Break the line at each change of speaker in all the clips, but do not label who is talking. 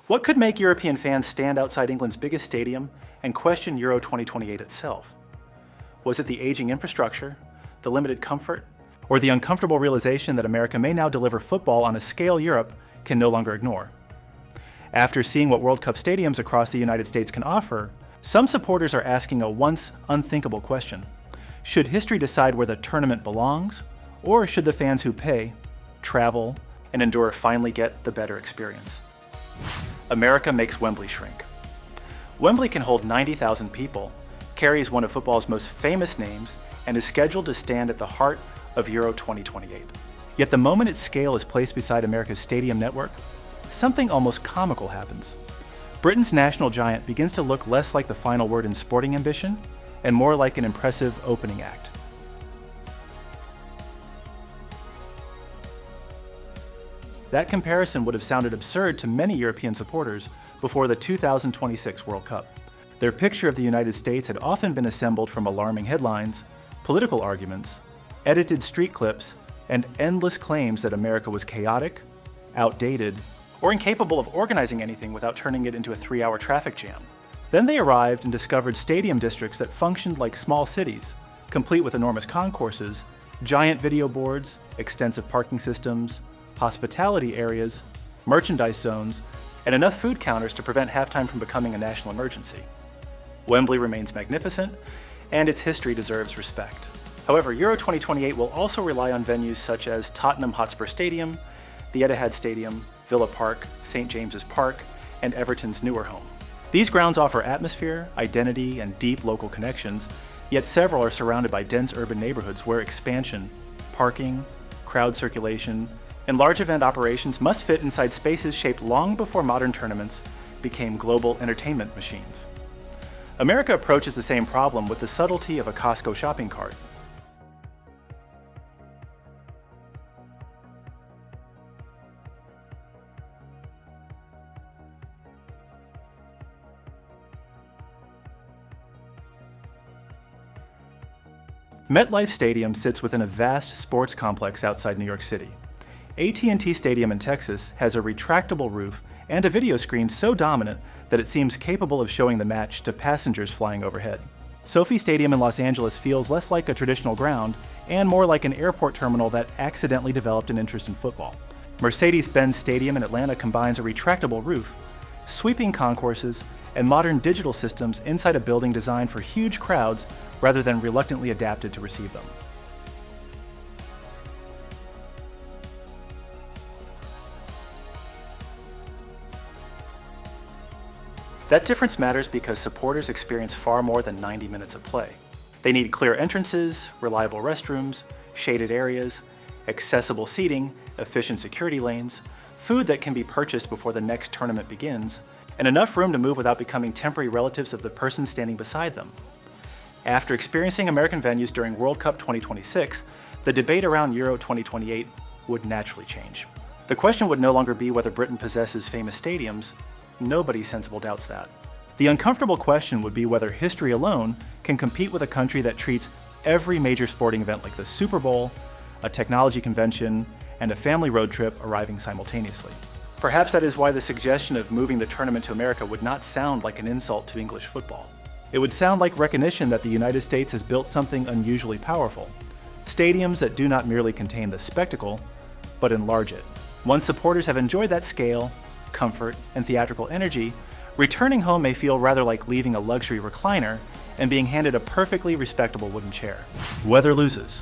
What could make European fans stand outside England's biggest stadium and question Euro 2028 itself? Was it the aging infrastructure, the limited comfort, or the uncomfortable realization that America may now deliver football on a scale Europe can no longer ignore? After seeing what World Cup stadiums across the United States can offer, some supporters are asking a once unthinkable question. Should history decide where the tournament belongs, or should the fans who pay, travel, and endure finally get the better experience? America makes Wembley shrink. Wembley can hold 90,000 people, carries one of football's most famous names, and is scheduled to stand at the heart of Euro 2028. Yet the moment its scale is placed beside America's stadium network, something almost comical happens. Britain's national giant begins to look less like the final word in sporting ambition and more like an impressive opening act. That comparison would have sounded absurd to many European supporters before the 2026 World Cup. Their picture of the United States had often been assembled from alarming headlines, political arguments, edited street clips, and endless claims that America was chaotic, outdated, or incapable of organizing anything without turning it into a 3-hour traffic jam. Then they arrived and discovered stadium districts that functioned like small cities, complete with enormous concourses, giant video boards, extensive parking systems, hospitality areas, merchandise zones, and enough food counters to prevent halftime from becoming a national emergency. Wembley remains magnificent, and its history deserves respect. However, Euro 2028 will also rely on venues such as Tottenham Hotspur Stadium, the Etihad Stadium, Villa Park, St. James's Park, and Everton's newer home. These grounds offer atmosphere, identity, and deep local connections, yet several are surrounded by dense urban neighborhoods where expansion, parking, crowd circulation, and large event operations must fit inside spaces shaped long before modern tournaments became global entertainment machines. America approaches the same problem with the subtlety of a Costco shopping cart. MetLife Stadium sits within a vast sports complex outside New York City. AT&T Stadium in Texas has a retractable roof and a video screen so dominant that it seems capable of showing the match to passengers flying overhead. Sophie Stadium in Los Angeles feels less like a traditional ground and more like an airport terminal that accidentally developed an interest in football. Mercedes-Benz Stadium in Atlanta combines a retractable roof, sweeping concourses, and modern digital systems inside a building designed for huge crowds rather than reluctantly adapted to receive them. That difference matters because supporters experience far more than 90 minutes of play. They need clear entrances, reliable restrooms, shaded areas, accessible seating, efficient security lanes, food that can be purchased before the next tournament begins, and enough room to move without becoming temporary relatives of the person standing beside them. After experiencing American venues during World Cup 2026, the debate around Euro 2028 would naturally change. The question would no longer be whether Britain possesses famous stadiums. Nobody sensible doubts that. The uncomfortable question would be whether history alone can compete with a country that treats every major sporting event like the Super Bowl, a technology convention, and a family road trip arriving simultaneously. Perhaps that is why the suggestion of moving the tournament to America would not sound like an insult to English football. It would sound like recognition that the United States has built something unusually powerful. Stadiums that do not merely contain the spectacle, but enlarge it. Once supporters have enjoyed that scale, comfort, and theatrical energy, returning home may feel rather like leaving a luxury recliner and being handed a perfectly respectable wooden chair. Weather loses.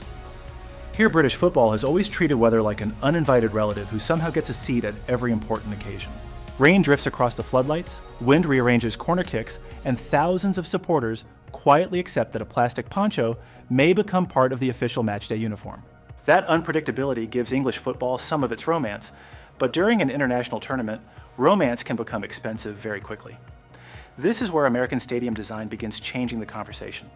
Here, British football has always treated weather like an uninvited relative who somehow gets a seat at every important occasion. Rain drifts across the floodlights, wind rearranges corner kicks, and thousands of supporters quietly accept that a plastic poncho may become part of the official matchday uniform. That unpredictability gives English football some of its romance, but during an international tournament, romance can become expensive very quickly. This is where American stadium design begins changing the conversation.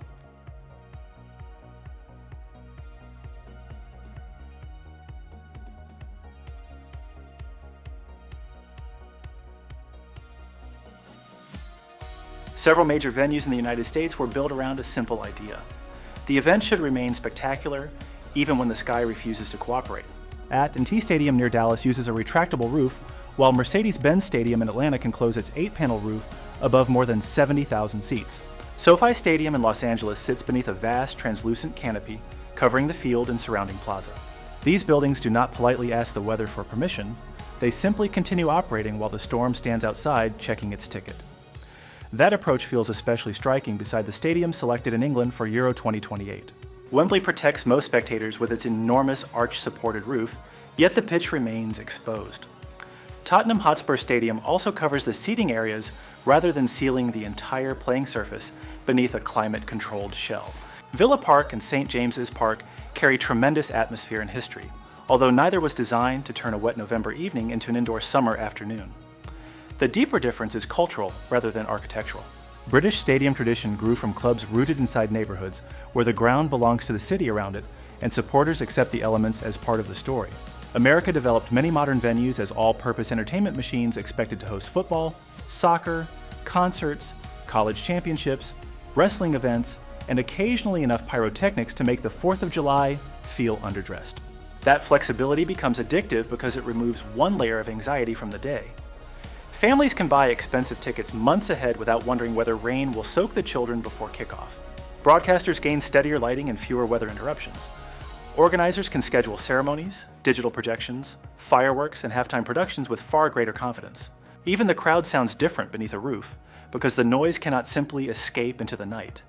Several major venues in the United States were built around a simple idea. The event should remain spectacular, even when the sky refuses to cooperate. AT&T Stadium near Dallas uses a retractable roof, while Mercedes-Benz Stadium in Atlanta can close its 8-panel roof above more than 70,000 seats. SoFi Stadium in Los Angeles sits beneath a vast, translucent canopy covering the field and surrounding plaza. These buildings do not politely ask the weather for permission, they simply continue operating while the storm stands outside checking its ticket. That approach feels especially striking beside the stadium selected in England for Euro 2028. Wembley protects most spectators with its enormous arch-supported roof, yet the pitch remains exposed. Tottenham Hotspur Stadium also covers the seating areas rather than sealing the entire playing surface beneath a climate-controlled shell. Villa Park and St. James's Park carry tremendous atmosphere and history, although neither was designed to turn a wet November evening into an indoor summer afternoon. The deeper difference is cultural rather than architectural. British stadium tradition grew from clubs rooted inside neighborhoods where the ground belongs to the city around it and supporters accept the elements as part of the story. America developed many modern venues as all-purpose entertainment machines expected to host football, soccer, concerts, college championships, wrestling events, and occasionally enough pyrotechnics to make the 4th of July feel underdressed. That flexibility becomes addictive because it removes one layer of anxiety from the day. Families can buy expensive tickets months ahead without wondering whether rain will soak the children before kickoff. Broadcasters gain steadier lighting and fewer weather interruptions. Organizers can schedule ceremonies, digital projections, fireworks, and halftime productions with far greater confidence. Even the crowd sounds different beneath a roof because the noise cannot simply escape into the night.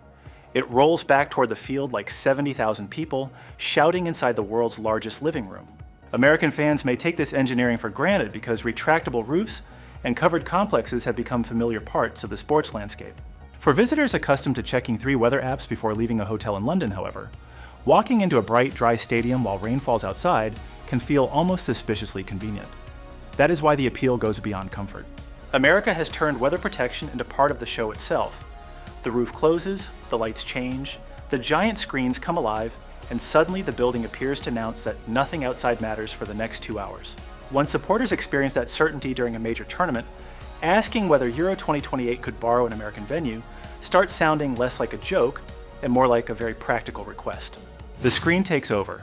It rolls back toward the field like 70,000 people shouting inside the world's largest living room. American fans may take this engineering for granted because retractable roofs and covered complexes have become familiar parts of the sports landscape. For visitors accustomed to checking 3 weather apps before leaving a hotel in London, however, walking into a bright, dry stadium while rain falls outside can feel almost suspiciously convenient. That is why the appeal goes beyond comfort. America has turned weather protection into part of the show itself. The roof closes, the lights change, the giant screens come alive, and suddenly the building appears to announce that nothing outside matters for the next 2 hours. Once supporters experience that certainty during a major tournament, asking whether Euro 2028 could borrow an American venue starts sounding less like a joke and more like a very practical request. The screen takes over.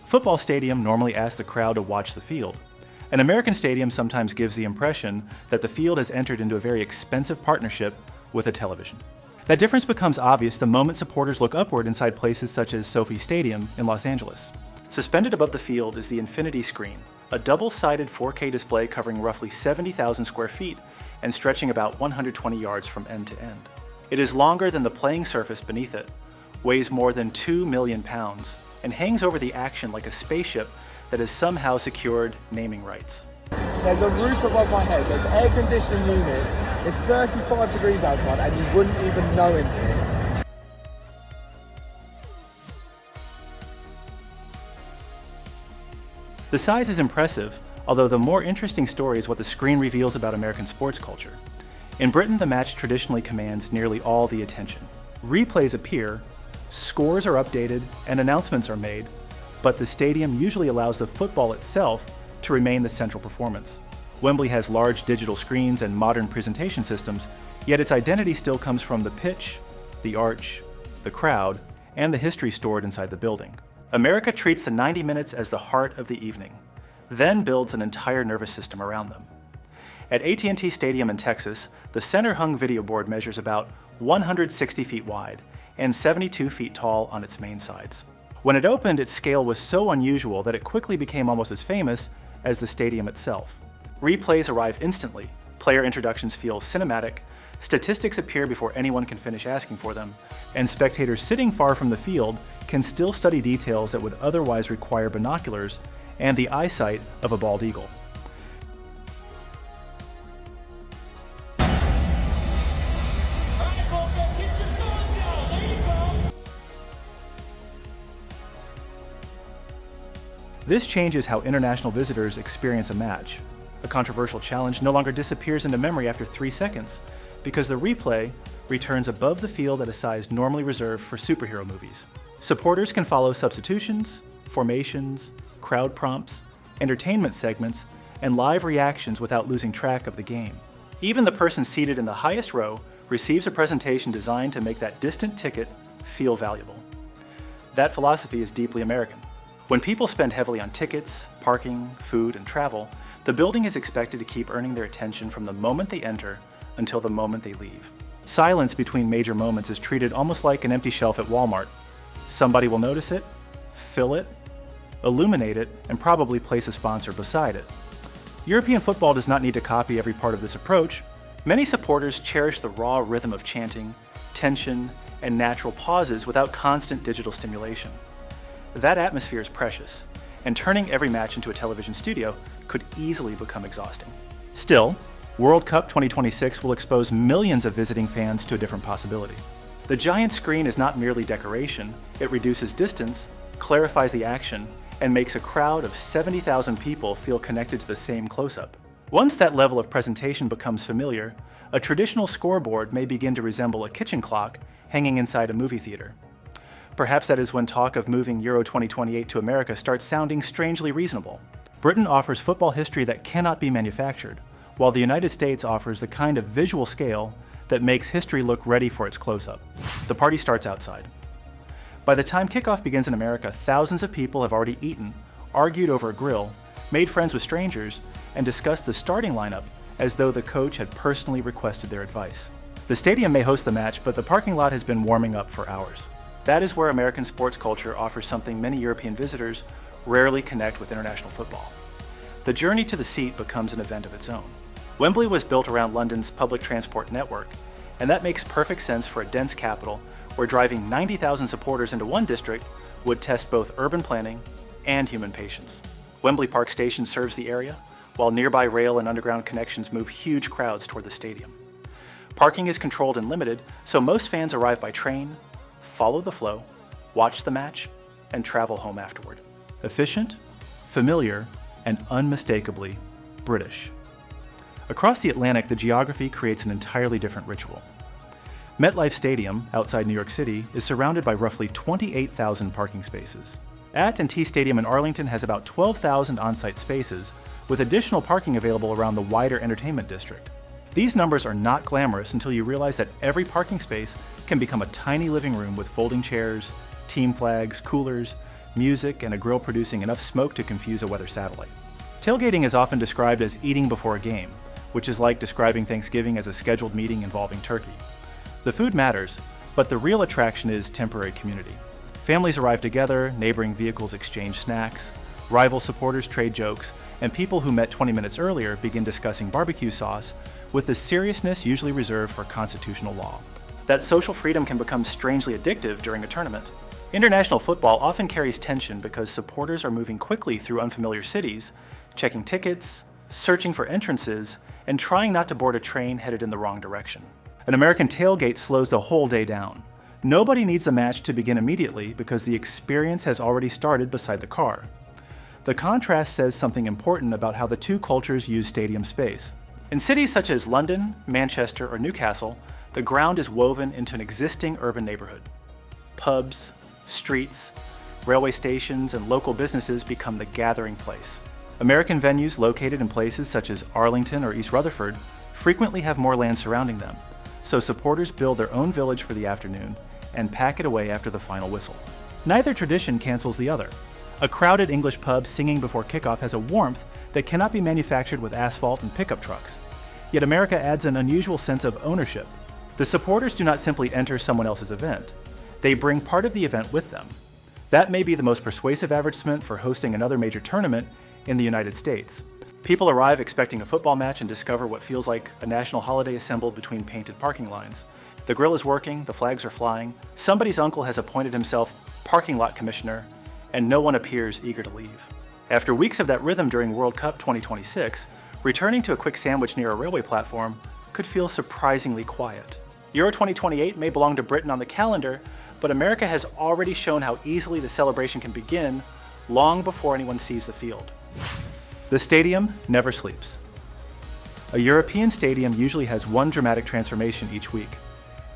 Football stadium normally asks the crowd to watch the field. An American stadium sometimes gives the impression that the field has entered into a very expensive partnership with a television. That difference becomes obvious the moment supporters look upward inside places such as SoFi Stadium in Los Angeles. Suspended above the field is the Infinity Screen, a double-sided 4K display covering roughly 70,000 square feet and stretching about 120 yards from end to end. It is longer than the playing surface beneath it, weighs more than 2 million pounds, and hangs over the action like a spaceship that has somehow secured naming rights.
There's a roof above my head, there's air conditioning units, it's 35 degrees outside and you wouldn't even know in here.
The size is impressive, although the more interesting story is what the screen reveals about American sports culture. In Britain, the match traditionally commands nearly all the attention. Replays appear, scores are updated, and announcements are made, but the stadium usually allows the football itself to remain the central performance. Wembley has large digital screens and modern presentation systems, yet its identity still comes from the pitch, the arch, the crowd, and the history stored inside the building. America treats the 90 minutes as the heart of the evening, then builds an entire nervous system around them. At AT&T Stadium in Texas, the center-hung video board measures about 160 feet wide and 72 feet tall on its main sides. When it opened, its scale was so unusual that it quickly became almost as famous as the stadium itself. Replays arrive instantly, player introductions feel cinematic, statistics appear before anyone can finish asking for them, and spectators sitting far from the field can still study details that would otherwise require binoculars and the eyesight of a bald eagle. This changes how international visitors experience a match. A controversial challenge no longer disappears into memory after 3 seconds, because the replay returns above the field at a size normally reserved for superhero movies. Supporters can follow substitutions, formations, crowd prompts, entertainment segments, and live reactions without losing track of the game. Even the person seated in the highest row receives a presentation designed to make that distant ticket feel valuable. That philosophy is deeply American. When people spend heavily on tickets, parking, food, and travel, The building is expected to keep earning their attention from the moment they enter until the moment they leave. Silence between major moments is treated almost like an empty shelf at Walmart. Somebody will notice it, fill it, illuminate it, and probably place a sponsor beside it. European football does not need to copy every part of this approach. Many supporters cherish the raw rhythm of chanting, tension, and natural pauses without constant digital stimulation. That atmosphere is precious, and turning every match into a television studio could easily become exhausting. Still, World Cup 2026 will expose millions of visiting fans to a different possibility. The giant screen is not merely decoration, it reduces distance, clarifies the action, and makes a crowd of 70,000 people feel connected to the same close-up. Once that level of presentation becomes familiar, a traditional scoreboard may begin to resemble a kitchen clock hanging inside a movie theater. Perhaps that is when talk of moving Euro 2028 to America starts sounding strangely reasonable. Britain offers football history that cannot be manufactured, while the United States offers the kind of visual scale that makes history look ready for its close-up. The party starts outside. By the time kickoff begins in America, thousands of people have already eaten, argued over a grill, made friends with strangers, and discussed the starting lineup as though the coach had personally requested their advice. The stadium may host the match, but the parking lot has been warming up for hours. That is where American sports culture offers something many European visitors rarely connect with international football. The journey to the seat becomes an event of its own. Wembley was built around London's public transport network, and that makes perfect sense for a dense capital where driving 90,000 supporters into one district would test both urban planning and human patience. Wembley Park Station serves the area, while nearby rail and underground connections move huge crowds toward the stadium. Parking is controlled and limited, so most fans arrive by train, follow the flow, watch the match, and travel home afterward. Efficient, familiar, and unmistakably British. Across the Atlantic, the geography creates an entirely different ritual. MetLife Stadium, outside New York City, is surrounded by roughly 28,000 parking spaces. At&T Stadium in Arlington has about 12,000 on-site spaces, with additional parking available around the wider entertainment district. These numbers are not glamorous until you realize that every parking space can become a tiny living room with folding chairs, team flags, coolers, music, and a grill producing enough smoke to confuse a weather satellite. Tailgating is often described as eating before a game, which is like describing Thanksgiving as a scheduled meeting involving turkey. The food matters, but the real attraction is temporary community. Families arrive together, neighboring vehicles exchange snacks, rival supporters trade jokes, and people who met 20 minutes earlier begin discussing barbecue sauce with the seriousness usually reserved for constitutional law. That social freedom can become strangely addictive during a tournament. International football often carries tension because supporters are moving quickly through unfamiliar cities, checking tickets, searching for entrances, and trying not to board a train headed in the wrong direction. An American tailgate slows the whole day down. Nobody needs the match to begin immediately because the experience has already started beside the car. The contrast says something important about how the two cultures use stadium space. In cities such as London, Manchester, or Newcastle, the ground is woven into an existing urban neighborhood. Pubs, streets, railway stations, and local businesses become the gathering place. American venues located in places such as Arlington or East Rutherford frequently have more land surrounding them, so supporters build their own village for the afternoon and pack it away after the final whistle. Neither tradition cancels the other. A crowded English pub singing before kickoff has a warmth that cannot be manufactured with asphalt and pickup trucks. Yet America adds an unusual sense of ownership. The supporters do not simply enter someone else's event. They bring part of the event with them. That may be the most persuasive advertisement for hosting another major tournament in the United States. People arrive expecting a football match and discover what feels like a national holiday assembled between painted parking lines. The grill is working, the flags are flying, somebody's uncle has appointed himself parking lot commissioner, and no one appears eager to leave. After weeks of that rhythm during World Cup 2026, returning to a quick sandwich near a railway platform could feel surprisingly quiet. Euro 2028 may belong to Britain on the calendar, but America has already shown how easily the celebration can begin long before anyone sees the field. The stadium never sleeps. A European stadium usually has one dramatic transformation each week.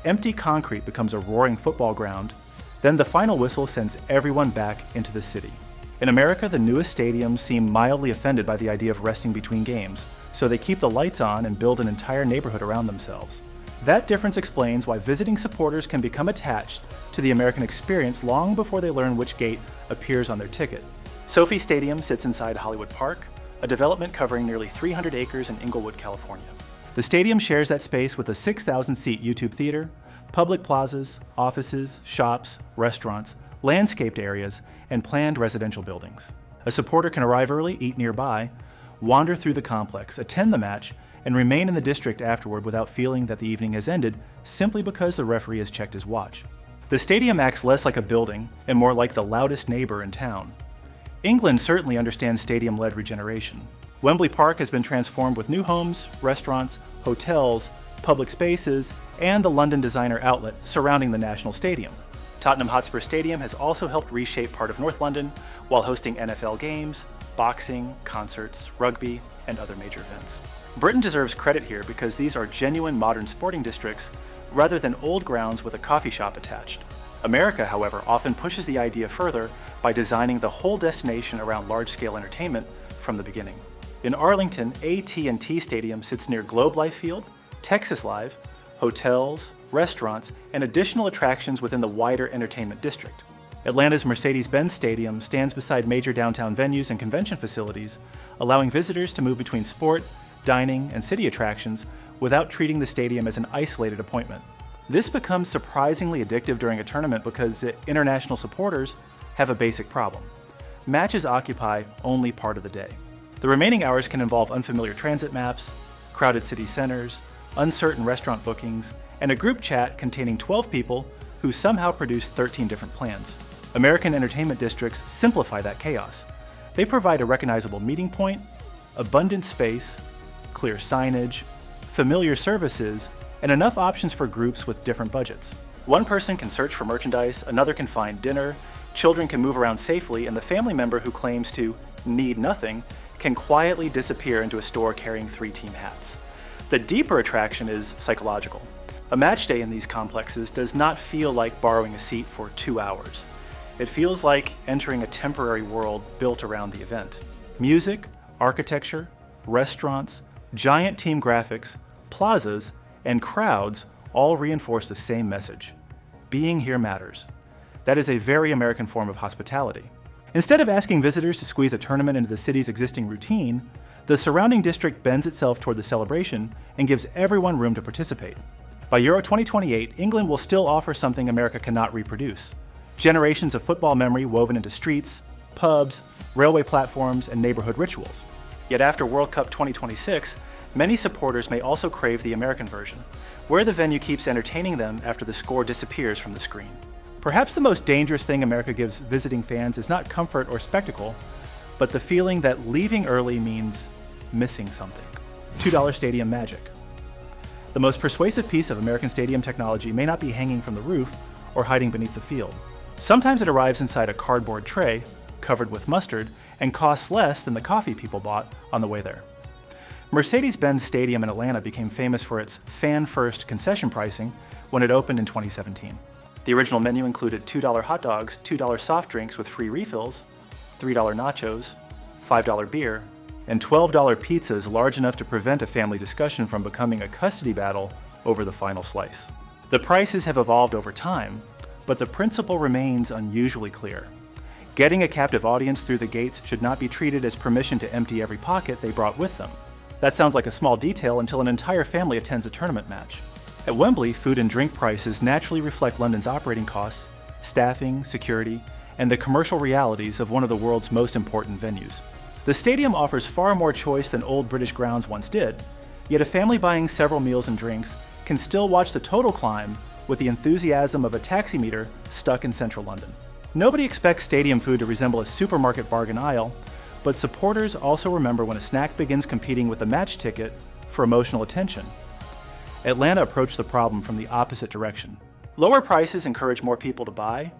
Empty concrete becomes a roaring football ground, then the final whistle sends everyone back into the city. In America, the newest stadiums seem mildly offended by the idea of resting between games, so they keep the lights on and build an entire neighborhood around themselves. That difference explains why visiting supporters can become attached to the American experience long before they learn which gate appears on their ticket. Sophie Stadium sits inside Hollywood Park, a development covering nearly 300 acres in Inglewood, California. The stadium shares that space with a 6,000-seat YouTube theater, public plazas, offices, shops, restaurants, landscaped areas, and planned residential buildings. A supporter can arrive early, eat nearby, wander through the complex, attend the match, and remain in the district afterward without feeling that the evening has ended simply because the referee has checked his watch. The stadium acts less like a building and more like the loudest neighbor in town. England certainly understands stadium-led regeneration. Wembley Park has been transformed with new homes, restaurants, hotels, public spaces, and the London designer outlet surrounding the National Stadium. Tottenham Hotspur Stadium has also helped reshape part of North London while hosting NFL games, boxing, concerts, rugby, and other major events. Britain deserves credit here because these are genuine modern sporting districts rather than old grounds with a coffee shop attached. America, however, often pushes the idea further by designing the whole destination around large-scale entertainment from the beginning. In Arlington, AT&T Stadium sits near Globe Life Field, Texas Live, hotels, restaurants, and additional attractions within the wider entertainment district. Atlanta's Mercedes-Benz Stadium stands beside major downtown venues and convention facilities, allowing visitors to move between sport, dining, and city attractions without treating the stadium as an isolated appointment. This becomes surprisingly addictive during a tournament because the international supporters have a basic problem. Matches occupy only part of the day. The remaining hours can involve unfamiliar transit maps, crowded city centers, uncertain restaurant bookings, and a group chat containing 12 people who somehow produce 13 different plans. American entertainment districts simplify that chaos. They provide a recognizable meeting point, abundant space, clear signage, familiar services, and enough options for groups with different budgets. One person can search for merchandise, another can find dinner, children can move around safely, and the family member who claims to need nothing can quietly disappear into a store carrying 3 team hats. The deeper attraction is psychological. A match day in these complexes does not feel like borrowing a seat for 2 hours. It feels like entering a temporary world built around the event. Music, architecture, restaurants, giant team graphics, plazas, and crowds all reinforce the same message. Being here matters. That is a very American form of hospitality. Instead of asking visitors to squeeze a tournament into the city's existing routine, the surrounding district bends itself toward the celebration and gives everyone room to participate. By Euro 2028, England will still offer something America cannot reproduce: generations of football memory woven into streets, pubs, railway platforms, and neighborhood rituals. Yet after World Cup 2026, many supporters may also crave the American version, where the venue keeps entertaining them after the score disappears from the screen. Perhaps the most dangerous thing America gives visiting fans is not comfort or spectacle, but the feeling that leaving early means missing something. $2 stadium magic. The most persuasive piece of American stadium technology may not be hanging from the roof or hiding beneath the field. Sometimes it arrives inside a cardboard tray, covered with mustard, and costs less than the coffee people bought on the way there. Mercedes-Benz Stadium in Atlanta became famous for its fan-first concession pricing when it opened in 2017. The original menu included $2 hot dogs, $2 soft drinks with free refills, $3 nachos, $5 beer, and $12 pizzas large enough to prevent a family discussion from becoming a custody battle over the final slice. The prices have evolved over time, but the principle remains unusually clear. Getting a captive audience through the gates should not be treated as permission to empty every pocket they brought with them. That sounds like a small detail until an entire family attends a tournament match. At Wembley, food and drink prices naturally reflect London's operating costs, staffing, security, and the commercial realities of one of the world's most important venues. The stadium offers far more choice than old British grounds once did, yet a family buying several meals and drinks can still watch the total climb with the enthusiasm of a taximeter stuck in central London. Nobody expects stadium food to resemble a supermarket bargain aisle, but supporters also remember when a snack begins competing with a match ticket for emotional attention. Atlanta approached the problem from the opposite direction. Lower prices encourage more people to buy,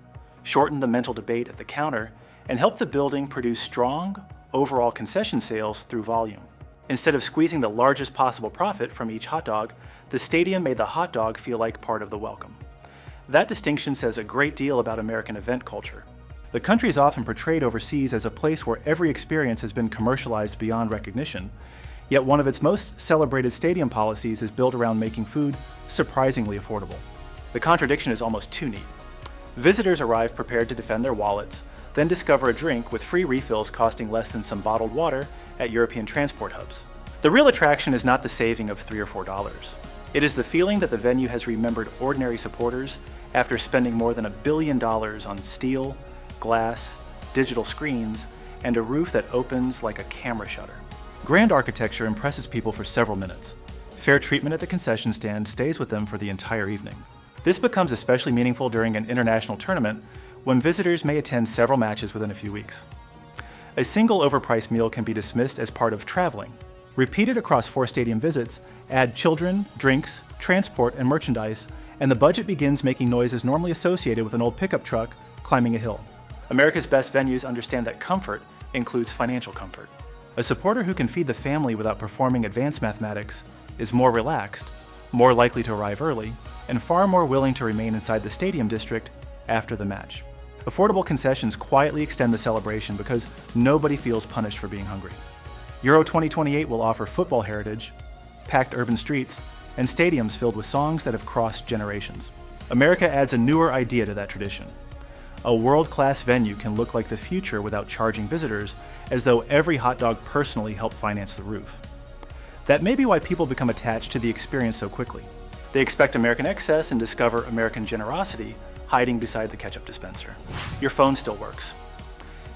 shorten the mental debate at the counter, and help the building produce strong, overall concession sales through volume. Instead of squeezing the largest possible profit from each hot dog, the stadium made the hot dog feel like part of the welcome. That distinction says a great deal about American event culture. The country is often portrayed overseas as a place where every experience has been commercialized beyond recognition, yet one of its most celebrated stadium policies is built around making food surprisingly affordable. The contradiction is almost too neat. Visitors arrive prepared to defend their wallets, then discover a drink with free refills costing less than some bottled water at European transport hubs. The real attraction is not the saving of $3 or $4. It is the feeling that the venue has remembered ordinary supporters after spending more than $1 billion on steel, glass, digital screens, and a roof that opens like a camera shutter. Grand architecture impresses people for several minutes. Fair treatment at the concession stand stays with them for the entire evening. This becomes especially meaningful during an international tournament when visitors may attend several matches within a few weeks. A single overpriced meal can be dismissed as part of traveling. Repeated across 4 stadium visits, add children, drinks, transport, and merchandise, and the budget begins making noises normally associated with an old pickup truck climbing a hill. America's best venues understand that comfort includes financial comfort. A supporter who can feed the family without performing advanced mathematics is more relaxed, more likely to arrive early, and far more willing to remain inside the stadium district after the match. Affordable concessions quietly extend the celebration because nobody feels punished for being hungry. Euro 2028 will offer football heritage, packed urban streets, and stadiums filled with songs that have crossed generations. America adds a newer idea to that tradition. A world-class venue can look like the future without charging visitors, as though every hot dog personally helped finance the roof. That may be why people become attached to the experience so quickly. They expect American excess and discover American generosity hiding beside the ketchup dispenser. Your phone still works.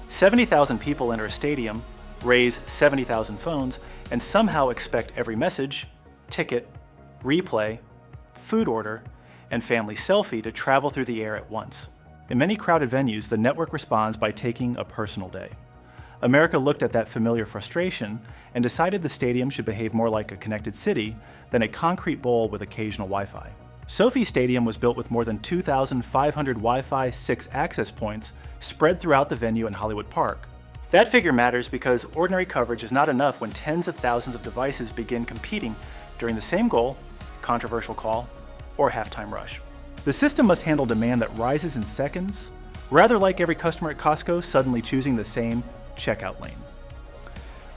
70,000 people enter a stadium, raise 70,000 phones, and somehow expect every message, ticket, replay, food order, and family selfie to travel through the air at once. In many crowded venues, the network responds by taking a personal day. America looked at that familiar frustration and decided the stadium should behave more like a connected city than a concrete bowl with occasional Wi-Fi. SoFi Stadium was built with more than 2,500 Wi-Fi 6 access points spread throughout the venue in Hollywood Park. That figure matters because ordinary coverage is not enough when tens of thousands of devices begin competing during the same goal, controversial call, or halftime rush. The system must handle demand that rises in seconds, rather like every customer at Costco suddenly choosing the same checkout lane.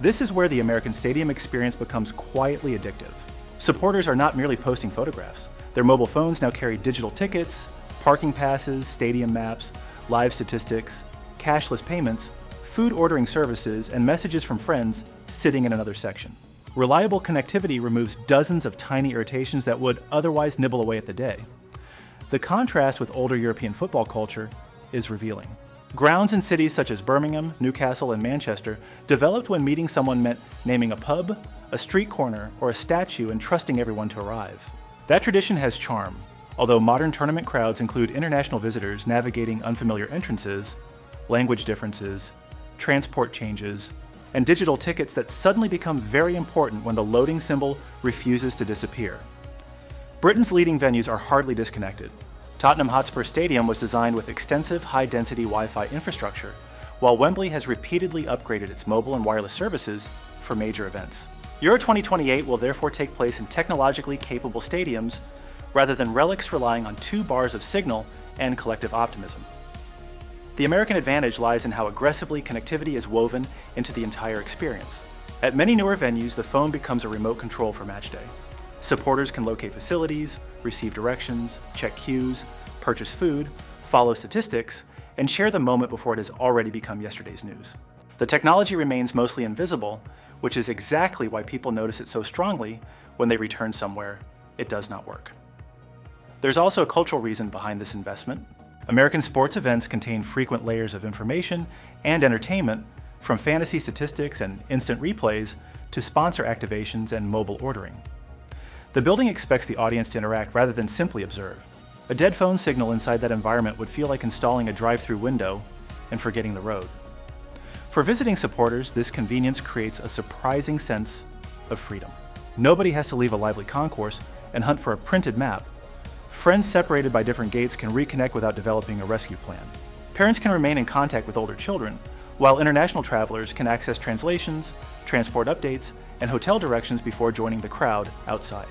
This is where the American Stadium experience becomes quietly addictive. Supporters are not merely posting photographs. Their mobile phones now carry digital tickets, parking passes, stadium maps, live statistics, cashless payments, food ordering services, and messages from friends sitting in another section. Reliable connectivity removes dozens of tiny irritations that would otherwise nibble away at the day. The contrast with older European football culture is revealing. Grounds in cities such as Birmingham, Newcastle, and Manchester developed when meeting someone meant naming a pub, a street corner, or a statue and trusting everyone to arrive. That tradition has charm, although modern tournament crowds include international visitors navigating unfamiliar entrances, language differences, transport changes, and digital tickets that suddenly become very important when the loading symbol refuses to disappear. Britain's leading venues are hardly disconnected. Tottenham Hotspur Stadium was designed with extensive high-density Wi-Fi infrastructure, while Wembley has repeatedly upgraded its mobile and wireless services for major events. Euro 2028 will therefore take place in technologically capable stadiums rather than relics relying on 2 bars of signal and collective optimism. The American advantage lies in how aggressively connectivity is woven into the entire experience. At many newer venues, the phone becomes a remote control for matchday. Supporters can locate facilities, receive directions, check queues, purchase food, follow statistics, and share the moment before it has already become yesterday's news. The technology remains mostly invisible, which is exactly why people notice it so strongly when they return somewhere it does not work. There's also a cultural reason behind this investment. American sports events contain frequent layers of information and entertainment, from fantasy statistics and instant replays to sponsor activations and mobile ordering. The building expects the audience to interact rather than simply observe. A dead phone signal inside that environment would feel like installing a drive-through window and forgetting the road. For visiting supporters, this convenience creates a surprising sense of freedom. Nobody has to leave a lively concourse and hunt for a printed map. Friends separated by different gates can reconnect without developing a rescue plan. Parents can remain in contact with older children, while international travelers can access translations, transport updates, and hotel directions before joining the crowd outside.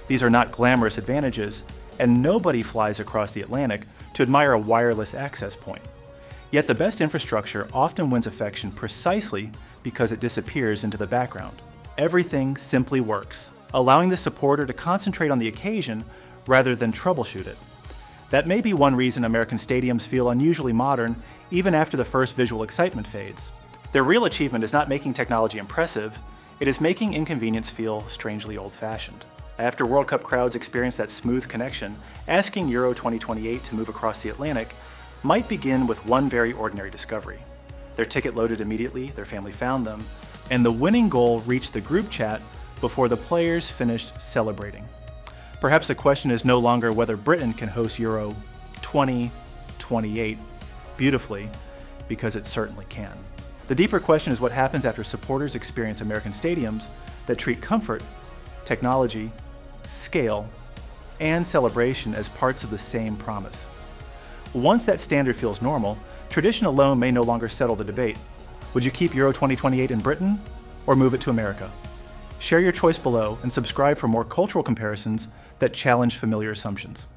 These are not glamorous advantages, and nobody flies across the Atlantic to admire a wireless access point. Yet the best infrastructure often wins affection precisely because it disappears into the background. Everything simply works, allowing the supporter to concentrate on the occasion rather than troubleshoot it. That may be one reason American stadiums feel unusually modern even after the first visual excitement fades. Their real achievement is not making technology impressive, it is making inconvenience feel strangely old-fashioned. After World Cup crowds experience that smooth connection, asking Euro 2028 to move across the Atlantic might begin with one very ordinary discovery. Their ticket loaded immediately, their family found them, and the winning goal reached the group chat before the players finished celebrating. Perhaps the question is no longer whether Britain can host Euro 2028 beautifully, because it certainly can. The deeper question is what happens after supporters experience American stadiums that treat comfort, technology, scale, and celebration as parts of the same promise. Once that standard feels normal, tradition alone may no longer settle the debate. Would you keep Euro 2028 in Britain or move it to America? Share your choice below and subscribe for more cultural comparisons that challenge familiar assumptions.